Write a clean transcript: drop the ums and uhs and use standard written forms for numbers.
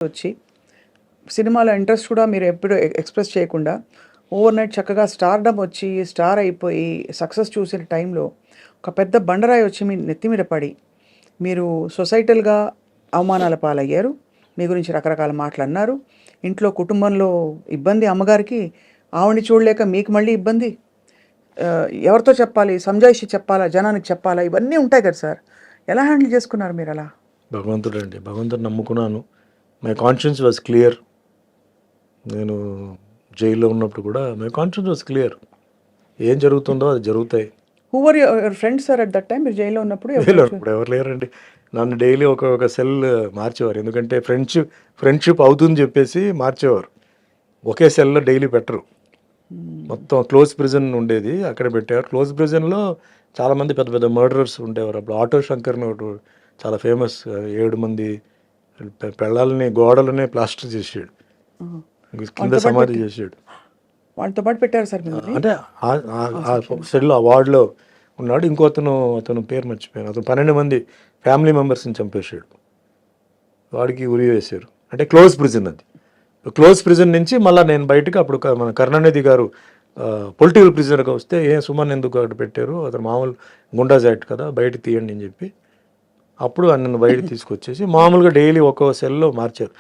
వచ్చి సినిమాలో ఇంట్రెస్ట్ కూడా మీరు ఎప్పుడు ఎక్స్‌ప్రెస్ చేయకుండా ఓవర్ నైట్ చక్కగా స్టార్‌డమ్ వచ్చి, స్టార్ అయిపోయి, సక్సెస్ చూసిన టైంలో ఒక పెద్ద బండరాయి వచ్చి మీ నెత్తి మీద పడి, మీరు సొసైటల్‌గా అవమానాల పాలయ్యారు. మీ గురించి రకరకాల మాటలన్నారు. ఇంట్లో కుటుంబంలో ఇబ్బంది అమ్మగారికి. ఆవిడని చూడలేక మీకు మళ్ళీ ఇబ్బంది. ఎవరితో చెప్పాలి? సంజాయిషి చెప్పాలా? జనానికి చెప్పాలా? ఇవన్నీ ఉంటాయి కదా సార్! ఎలా హ్యాండిల్ చేసుకున్నారు మీరలా? భగవంతుడండి. భగవంతుడిని నమ్ముకున్నాను. My conscience was clear. నేను జైల్లో ఉన్నప్పుడు కూడా మై కాన్షియన్స్ వాస్ క్లియర్. ఏం జరుగుతుందో అది జరుగుతాయి. Who were your friends sir at that time? మీరు జైల్‌లో ఉన్నప్పుడు జైల్లో ఉన్నప్పుడు ఎవరు లేరండి. నన్ను డైలీ ఒక సెల్ మార్చేవారు. ఎందుకంటే ఫ్రెండ్షిప్ అవుతుందని చెప్పేసి మార్చేవారు. ఒకే సెల్‌లో డైలీ పెట్టరు. మొత్తం క్లోజ్ ప్రిజన్ ఉండేది. అక్కడ పెట్టేవారు. క్లోజ్ ప్రిజన్‌లో చాలామంది పెద్ద పెద్ద మర్డరర్స్ ఉండేవారు. అప్పుడు ఆటో శంకర్ అని ఒకడు చాలా ఫేమస్. 7 మంది పెళ్ళాలని గోడలనే ప్లాస్టర్ చేసాడు. కింద సమాధి చేసాడు. వాళ్ళతో పాటు పెట్టారు సార్ మిమ్మల్ని? అంటే ఆ సెల్ ఆ వార్డులో ఉన్నాడు. అతను పేరు మర్చిపోయాను. అతను 12 మంది ఫ్యామిలీ మెంబర్స్ని చంపేశాడు. వాడికి ఉరి వేశారు. అంటే క్లోజ్ ప్రిజన్ అది. క్లోజ్ ప్రిజన్ నుంచి మళ్ళీ నేను బయటకు అప్పుడు మన కరుణానిధి గారు పొలిటికల్ ప్రిజనర్గా వస్తే సుమన్ ఎందుకు అక్కడ పెట్టారు, అతను మామూలు గుండాజ్ యాక్ట్ కదా, బయట తీయండి అని చెప్పి అప్పుడు నన్ను బయట తీసుకొచ్చేసి మామూలుగా డైలీ ఒక్కో సెల్లో మార్చారు.